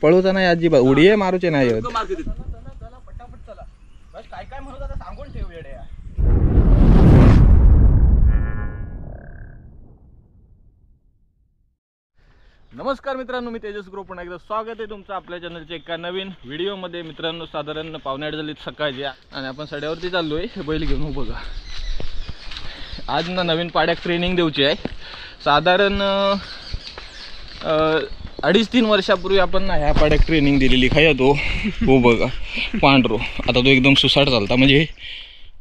पळूचा नाही अजिबात उडी आहे मारूचे नाही काय म्हणत आता सांगून ठेव येड्या. नमस्कार मित्रांनो, मी तेजस ग्रुप पुन्हा एकदा स्वागत आहे तुमचं आपल्या चॅनलच्या एका नवीन व्हिडिओमध्ये. मित्रांनो, साधारण 7:15 झालीत सकाळची आणि आपण सड्यावरती चाललो आहे बैल घेऊन. बघा, आज ना नवीन पाड्याक ट्रेनिंग देऊची आहे. साधारण 2.5-3 वर्षापूर्वी आपण ना ह्या पाड्याक ट्रेनिंग दिलेली. खाया तो हो बघा पांढरो, आता तो एकदम सुसाट चालता. म्हणजे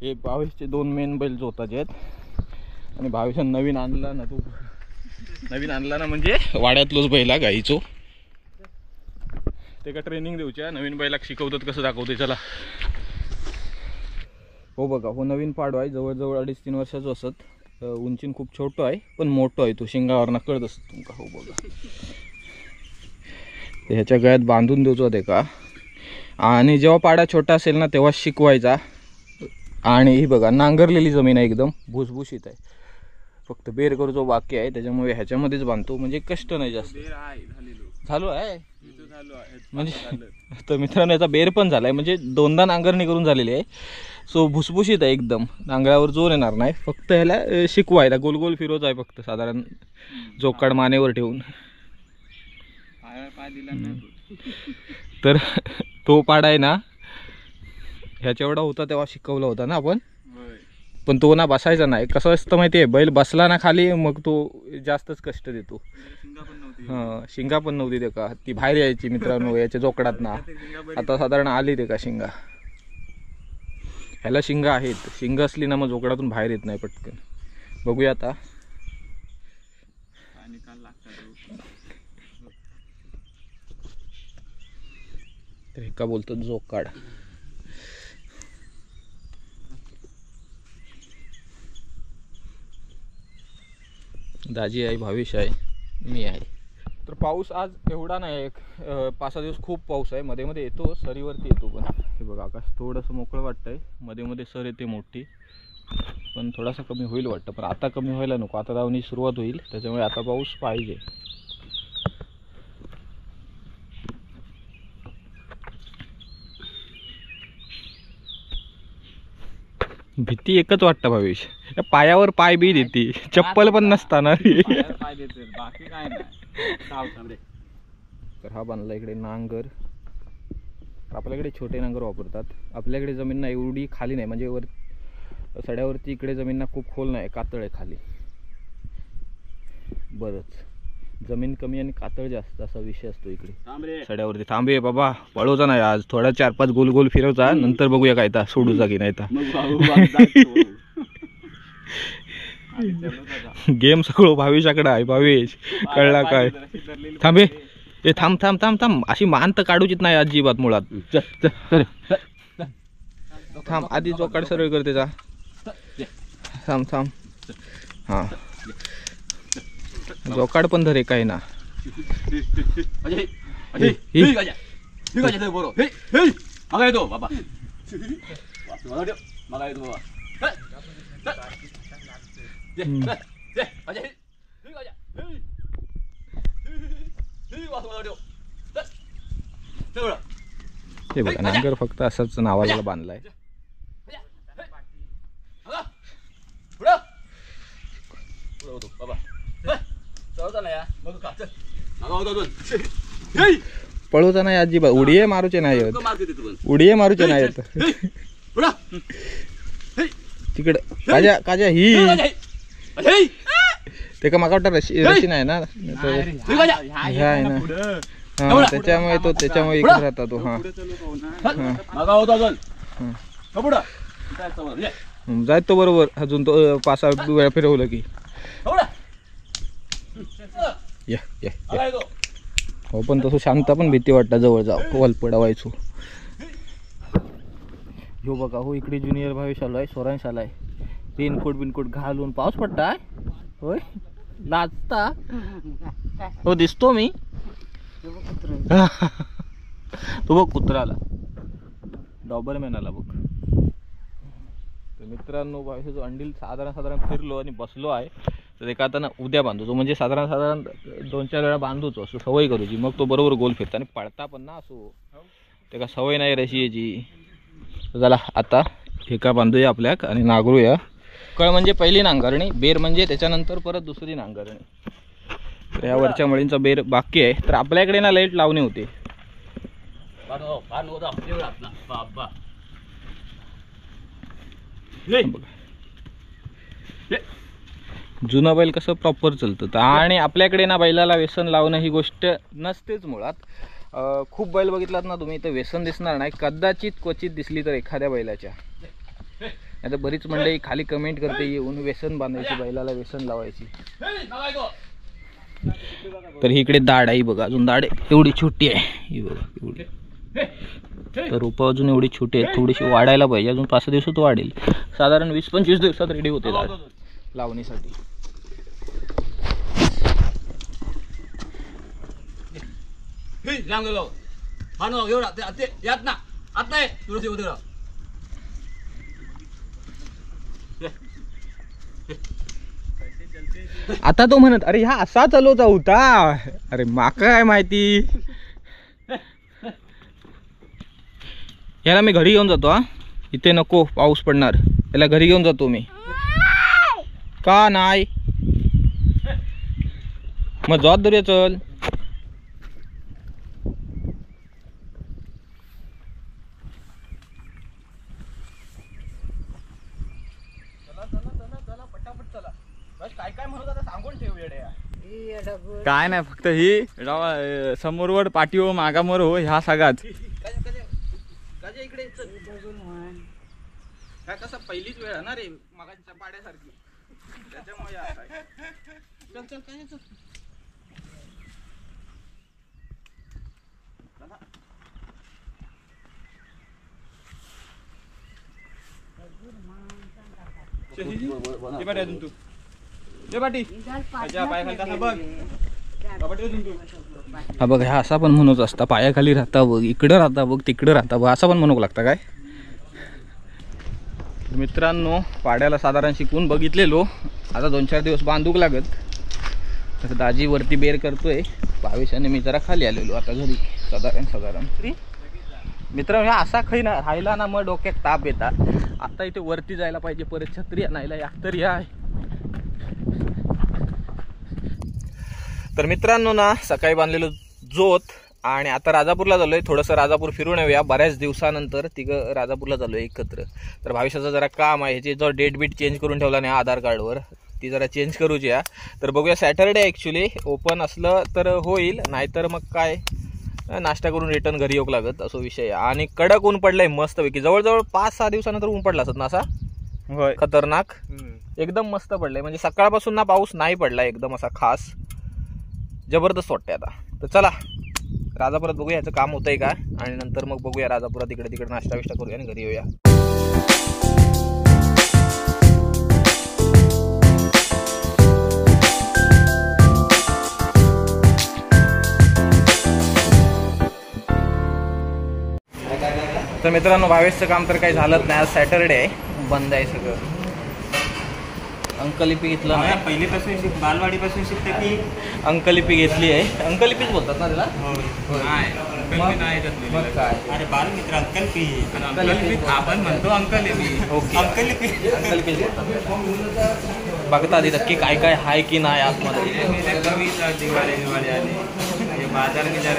हे 22चे 2 मेन बैल जोताचे आहेत आणि 22 नवीन आणला ना तो, नवीन आणला ना म्हणजे वाड्यातलोच बैला गाईचो. ते का ट्रेनिंग देऊच्या नवीन बैलाक शिकवतात कसं दाखवते. चला हो बघा, हो नवीन पाडो आहे. जवळजवळ 2.5-3 वर्षाचो असत. उंचीन खूप छोटो आहे पण मोठो आहे तो. शिंगावरना कळत असत तुमका. हो बघा, ह्याच्या गळ्यात बांधून देऊचो ते का. आणि जेव्हा पाडा छोटा असेल ना तेव्हा शिकवायचा. आणि ही बघा नांगरलेली जमीन आहे, एकदम भुसभुशीत आहे. फक्त बेर करूचो बाकी आहे, त्याच्यामुळे ह्याच्यामध्येच बांधतो. म्हणजे कष्ट नाही जास्त. झालो आहे म्हणजे तर मित्रांनो, याचा बेर पण झालाय. म्हणजे 2दा नांगरणी करून झालेली आहे. सो भुसभुशीत आहे एकदम. नांगरावर जोर येणार नाही. फक्त ह्याला शिकवायला गोल गोल फिरवच आहे फक्त, साधारण जोकाड मानेवर ठेवून. तर तो पाडा आहे ना ह्याच्या एवढा होता तेव्हा शिकवला होता ना आपण. पण तो ना बसायचा नाही. कसं असतं माहिती आहे, बैल बसला ना खाली मग तो जास्तच कष्ट देतो. हां, शिंगा पण नव्हती ते का, ती बाहेर यायची मित्रांनो याच्या जोकडात ना. आता साधारण आली ते का शिंगा. ह्याला शिंगा आहेत. शिंग असली ना मग जोकडातून बाहेर येत नाही पटकन. बघूया आता. तर का बोलतात जोकाड. दाजी आहे, भावेश आहे, मी आहे. तर पाऊस आज एवढा नाही. 5-6 दिवस खूप पाऊस आहे. मध्ये मध्ये येतो, सरीवरती येतो. पण हे बघा, आकाश थोडंसं मोकळं वाटतंय. मध्ये मध्ये सर येते मोठी, पण थोडासा कमी होईल वाटतं. पण आता कमी व्हायला नको, आता दावणी सुरुवात होईल, त्याच्यामुळे आता पाऊस पाहिजे. भीती एकच वाटतं भावेश, या पायावर पाय बी देते. चप्पल पण नसताना बाकी काय नाही. तर हा बांधला इकडे नांगर. आपल्याकडे छोटे नांगर वापरतात. आपल्याकडे जमीन ना एवढी खाली नाही. म्हणजे वर सड्यावरती इकडे जमीन ना खूप खोल नाही, कातळ आहे खाली. बरंच जमीन कमी आणि कातळ जास्त असा विषय असतो इकडे सड्यावरती. थांबे बाबा, पळवचा नाही आज. थोडा 4-5 गोल गोल फिरवचा, नंतर बघूया काय ता सोडूचा की नाही ता. गेम सगळं भावेशाकडे आहे. भावेश कळला काय. थांबे, ते थांब थांब थांब थांब. अशी मान तर काढूचित नाही अजिबात मुळात. थांब, आधी जोकाड सरळ करते जा. थांब थांब. हां, जोकाड पण धरे काय ना. हे बघा, नांगर फक्त असंच नावाला बांधलाय. पळूचा नाही अजिबात. उडी आहे मारूचे नाही. उडी आहे मारूचे नाही. तिकडं काजा काजा ही ते का मागा वाटतं रशी नाही ना, आहे ना. हा, त्याच्यामुळे तो त्याच्यामुळे इकडे राहता तो. हा जाय तो बरोबर. अजून तो 5-6 वेळा फिरवलं की. या या. हो, पण तसं शांत पण भीती वाटतं. जवळ जाऊ वलपडा व्हायचो. हो बघा, हो इकडे ज्युनियर भावेश आलो आहे, सोरांश आलाय. रेनकोट बिनकोट घालून. पाऊस पडताय होय, नाचता हो दिसतो मी. तो बघ कुत्रा आला, डॉबरमॅन आला बघ. तर मित्रांनो, भावेश अंडील साधारण फिरलो आणि बसलो आहे. तर एका आता ना उद्या बांधतो म्हणजे साधारण 2-4 वेळा बांधूच असं सवय करूची, मग तो बरोबर गोल फिरता आणि पळता पण ना असो त्याला सवय नाही रशियाची. चला आता एका बांधूया आपल्याक आणि नांगरूया. कळ म्हणजे पहिली नांगरणी, बेर म्हणजे त्याच्यानंतर परत दुसरी नांगरणी. तर या वरच्या मळींचा बेर बाकी आहे. तर आपल्याकडे ना लाईट लावणे होते. जुनं बैल कसं प्रॉपर चालतं आणि आपल्याकडे ना बैलाला व्यसन लावणं ही गोष्ट नसतेच मुळात. खूप बैल बघितलात ना तुम्ही तर व्यसन दिसणार नाही, कदाचित क्वचित दिसली तर एखाद्या बैलाच्या. आता बरीच मंडळी खाली कमेंट करते येऊन व्यसन बांधायची बैलाला, व्यसन लावायची. तर ही इकडे दाढ आहे बघा, अजून दाढ एवढी छोटी आहे ही बघा एवढी. तर रोपं अजून एवढी छोटी आहेत, थोडीशी वाढायला पाहिजे, अजून 5 दिवसात वाढेल. साधारण 20-25 दिवसात रेडी होते दाढ लावणीसाठी. आता तो म्हणत अरे हा असा चालवता होता, अरे माका काय माहिती. याला मी घरी घेऊन जातो. हा इथे नको, पाऊस पडणार. याला घरी घेऊन जातो मी. का नाही मग जॉब धरूया चल. काय म्हणत आता सांगून ठेव येड्या. काय नाही, फक्त ही समोरवर पाठीवर मागामोर हो ह्या सगळ्यात इकडे काय कसं पहिलीच वेळ ना रे मागाच्या पाड्यासारखी, त्याच्यामुळे चल चल काय चल. हा बघ, ह्या असा पण म्हणूच असता, पायाखाली राहता बघ, इकडं राहता बघ, तिकडं राहता बघ, असं पण म्हणू लागता काय. मित्रांनो पाड्याला साधारण शिकवून बघितलेलो, आता 2-4 दिवस बांधूक लागत. तर दाजी वरती बेर करतोय, भावेशाने मी जरा खाली आलेलो आता घरी. साधारण मित्रांनो ह्या असा खाई ना राहिला ना मग डोक्यात ताप येतात. आता इथे वरती जायला पाहिजे, परत छत्री आणायला या तर या. तर मित्रांनो ना सकाळी बांधलेलो जोत आणि आता राजापूरला झालोय. थोडंसं राजापूर फिरून येऊया, बऱ्याच दिवसानंतर तिघं राजापूरला झालोय एकत्र. तर भावेशाचं जरा काम आहे, ह्याची जो डेट बीट चेंज करून ठेवला नाही आधार कार्डवर, ती जरा चेंज करूची आहे. तर बघूया, सॅटरडे ॲक्च्युली ओपन असलं तर होईल, नाहीतर मग काय नाश्ता करून रिटर्न घरी येऊ लागत असो विषय. आणि कडक ऊन पडलाय मस्तपैकी, जवळजवळ 5-6 दिवसानंतर ऊन पडला असत ना असा खतरनाक, एकदम मस्त पडलाय. म्हणजे सकाळपासून ना पाऊस नाही पडला एकदम असा खास, जबरदस्त वाटतंय आता. तर चला राजापुरात बघूया ह्याचं काम होतंय का, आणि नंतर मग बघूया राजापुरात इकडे तिकडे नाश्ता विष्टा करूया आणि घरी येऊया. तर मित्रांनो भावेशचं काम तर काही झालंच नाही, आज सॅटरडे आहे, बंद आहे सगळं. अंकलिपी घेतलं नाही, पहिलीपासून बालवाडीपासून शिकते की अंकलिपी घेतली आहे. अंकलिपीच बोलतात ना त्याला. मग काय अरे बालमित्र अंकलिपी आपण म्हणतो अंकलिपी. ओके अंकलिपीच बोलतात. बघता आधी नक्की काय काय आहे की नाही आतमध्ये. दिवाळी आले बाजार बिजार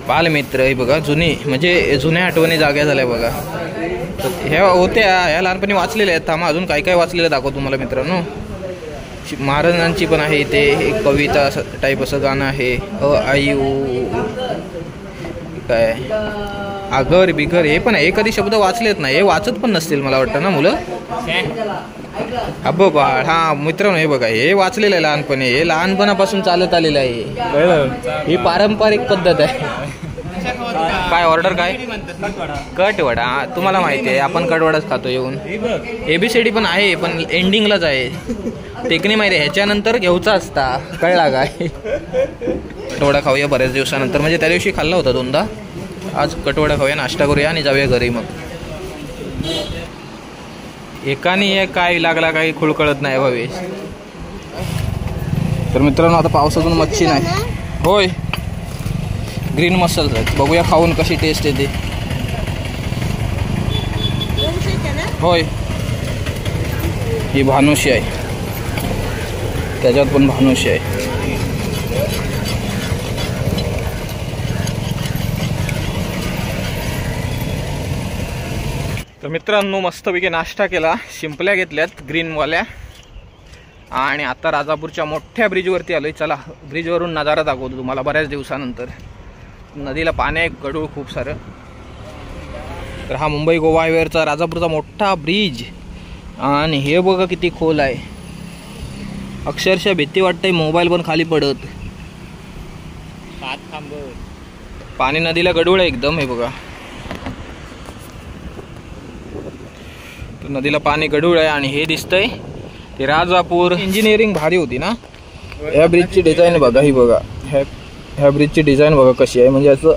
बालमित्र हे बघा, जुनी म्हणजे जुन्या आठवणी जाग्या झाल्या बघा. ह्या होत्या, ह्या लहानपणी वाचलेल्या आहेत. थांबा अजून काय काय वाचलेलं दाखवतो तुम्हाला मित्रांनो. महाराजांची पण आहे इथे एक कविता टाईप असं गाणं आहे. आई ओ काय आगर बिगर हे पण आहे. एखादी शब्द वाचलेत नाही, हे वाचत पण नसतील मला वाटतं ना मुलं. अब्बा बाळ, हा मित्रांनो हे बघा, हे वाचलेलं आहे लहानपणी, हे लहानपणापासून चालत आलेलं आहे. ही पारंपरिक पद्धत आहे. काय ऑर्डर काय कटवडा, तुम्हाला माहिती आहे आपण कटवडाच खातो येऊन. ABCD पण आहे पण एंडिंगलाच आहे, टेकणी माहिती आहे ह्याच्यानंतर घेऊचा असता, कळला काय. कटवडा खाऊया बऱ्याच दिवसानंतर, म्हणजे त्या दिवशी खाल्ला होता 2दा. आज कटवडा खाऊया, नाश्ता करूया आणि जाऊया घरी. मग एकाने एक काय लागला काही खुळ कळत नाही भावेश. तर मित्रांनो आता पावसातून मच्छी नाही. होय ग्रीन मसाला आहेत. बघूया खाऊन कशी टेस्ट येते. होय ही भानुशी आहे, त्याच्यात पण भानुशी आहे. तर मित्रांनो मस्तपैकी नाश्ता केला, शिंपल्या घेतल्यात ग्रीनवाल्या आणि आता राजापूरच्या मोठ्या ब्रिजवरती आलोय. चला ब्रिजवरून नजारा दाखवतो तुम्हाला बऱ्याच दिवसानंतर. नदीला पाणी आहे गडूळ खूप सारं. तर हा मुंबई गोवा हायवेवरचा राजापूरचा मोठा ब्रिज आणि हे बघा किती खोल आहे. अक्षरशः भीती वाटते मोबाईल पण खाली पडत. पाणी नदीला गडूळ आहे एकदम. हे बघा तर नदीला पाणी गडूळ आहे आणि हे दिसतंय ते राजापूर. इंजिनिअरिंग भारी होती ना. ह्या ब्रिजची डिझाईन बघा, ही बघा ह्या ब्रिजची डिझाईन बघा कशी आहे. म्हणजे असं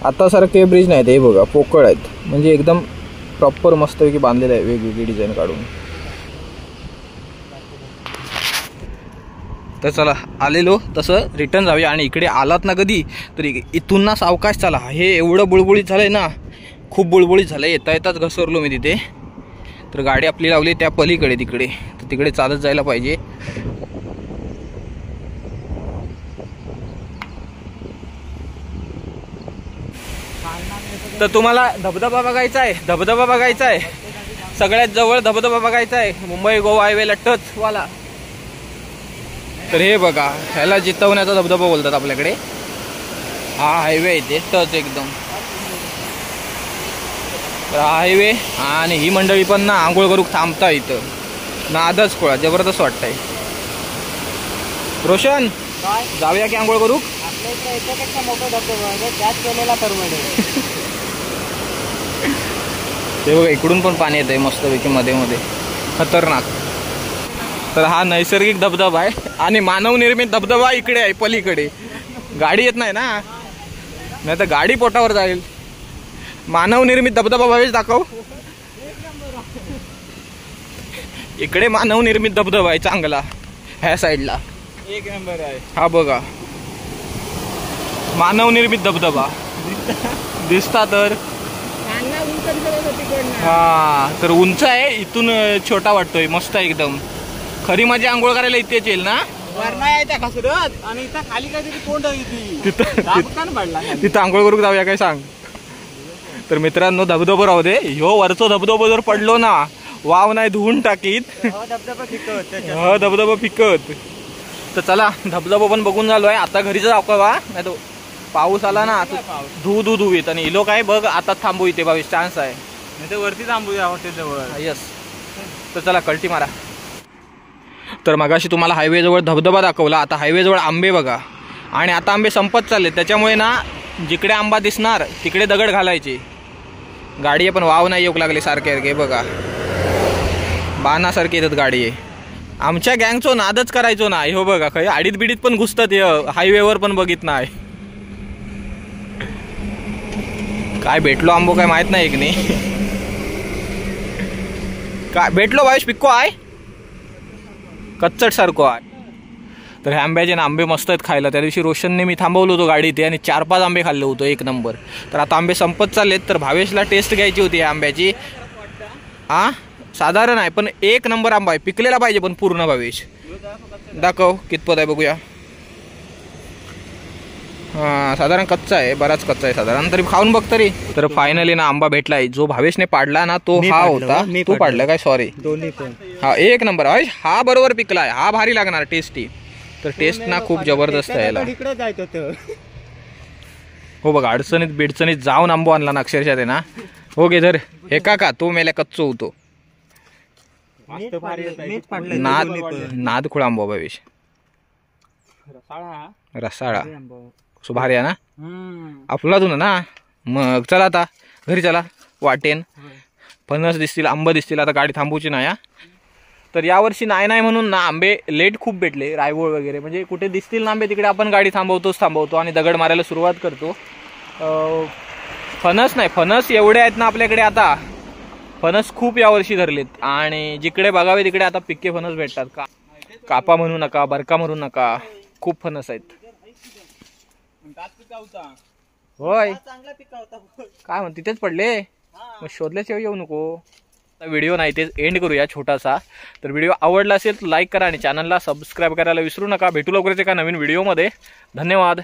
आता सारखे ब्रिज नाहीत, हे बघा पोकळ आहेत. म्हणजे एकदम प्रॉपर मस्तपैकी बांधलेलं आहे वेगवेगळी डिझाईन काढून. तर चला आलेलो तसं रिटर्न जाऊया. आणि इकडे आलात ना कधी तरी इथून ना सावकाश चला. हे एवढं बुळबुळीत झालंय ना, खूप बुळबुळीत झालंय. येता येताच घसरलो मी तिथे. तर गाडी आपली लावली त्या पलीकडे तिकडे, तर तिकडे चालत जायला पाहिजे. तर तुम्हाला धबधबा बघायचा आहे, धबधबा बघायचा आहे सगळ्यात जवळ धबधबा बघायचा आहे मुंबई गोवा हायवेला टच वाला. तर हे बघा ह्याला जितवण्याचा धबधबा बोलतात आपल्याकडे. हा हायवे इथे टच एकदम. तर हा हायवे आणि ही मंडळी पण ना आंघोळ करू थांबता इथं. नादच खोळा जबरदस्त वाटतंय. रोशन जाऊया की आंघोळ करू. ते बघा इकडून पण पाणी येत आहे मस्तपैकी मध्ये मध्ये, खतरनाक. तर हा नैसर्गिक धबधबा आहे आणि मानव निर्मित धबधबा इकडे आहे पलीकडे. गाडी येत नाही ना, नाही तर गाडी पोटावर जाईल. मानव निर्मित धबधबा भावेश दाखव. इकडे मानव निर्मित धबधबा आहे चांगला ह्या साईडला. एक नंबर आहे हा बघा मानव निर्मित धबधबा दिसता. तर हा तर उंच आहे, इथून छोटा वाटतोय. मस्त आहे एकदम. खरी माझी आंघोळ करायला इथेच येईल ना. आणि इथं खाली काहीतरी कोंड तिथं आंघोळ करू जाऊया काय सांग. तर मित्रांनो धबधबा राहू दे. ह्यो वरचो धबधबा जर पडलो ना वाव नाही धुवून टाकीत. धबधबा फिकत. तर चला धबधबा पण बघून झालोय. आता घरीच दाखवा, नाही तो पाऊस आला ना धू येत. आणि इलो काय बघ आता थांबू इथे भावेश, चान्स आहे. नाही तर वरती थांबूया हॉटेल जवळ. यस. तर चला कल्टी मारा. तर मगाशी तुम्हाला हायवे जवळ धबधबा दाखवला. आता हायवे जवळ आंबे बघा. आणि आता आंबे संपत चालले, त्याच्यामुळे ना जिकडे आंबा दिसणार तिकडे दगड घालायचे. गाडी पण वाव नाही येऊ लागले सारखे बघा, बाणासारखे येतात गाडी. आमच्या गँगचो नादच करायचो ना. हो बघा काही आडीत बिडीत पण घुसतात हायवेवर पण बघित नाही. काय भेटलो आंबो काय माहित नाही. एक नाही काय भेटलो भावेश, पिक्को आहे कच्चट सारखो आहे. तर हे आंब्याचे ना आंबे मस्त आहेत खायला. त्या दिवशी रोशनने मी थांबवलो होतो गाडी इथे आणि 4-5 आंबे खाल्ले होतो एक नंबर. तर आता आंबे संपत चाललेत. तर भावेशला टेस्ट घ्यायची होती या आंब्याची. हा साधारण आहे पण एक नंबर आंबा आहे. पिकलेला पाहिजे पण पूर्ण. भावेश दाखव कितपत आहे बघूया. हां साधारण कच्चा आहे, बराच कच्चा आहे साधारण. तरी खाऊन बघ तरी. तर फायनली ना आंबा भेटलाय. जो भावेशने पाडला ना तो हा होता. तू पाडला काय, सॉरी. हा एक नंबर भावेश. हा बरोबर पिकलाय. हा भारी लागणार टेस्टी. तर टेस्ट ना खूप जबरदस्त आहे याला. हो बघा अडचणीत बिडचणीत जाऊन आंबो आणला ना अक्षरशः ते ना. हो गे धर हे का तो मेल्या कच्चो होतो. नाद खुळा आंबो भावेश. रसाळा सो भारी आहे ना आपला तू ना. मग चला आता घरी चला. वाटेन फणस दिसतील, आंबा दिसतील. आता गाडी थांबूची नाही. तर यावर्षी नाही म्हणून ना आंबे लेट खूप भेटले. रायवळ वगैरे म्हणजे कुठे दिसतील ना आंबे तिकडे आपण गाडी थांबवतो आणि दगड मारायला सुरुवात करतो. फणस नाही, फणस एवढे आहेत ना आपल्याकडे आता फणस खूप यावर्षी धरलेत आणि जिकडे बघावे तिकडे आता पिक्के फणस भेटतात का. कापा म्हणू नका, बरका म्हणू नका, खूप फणस आहेत. होय काय म्हण तिथेच पडले मग शोधल्याशिवाय येऊ नको. व्हिडिओ नाही ते एंड करूया छोटासा. तर व्हिडिओ आवडला असेल तर लाईक करा आणि चॅनलला सबस्क्राईब करायला विसरू नका. भेटू लवकरच एका नवीन व्हिडिओमध्ये. धन्यवाद.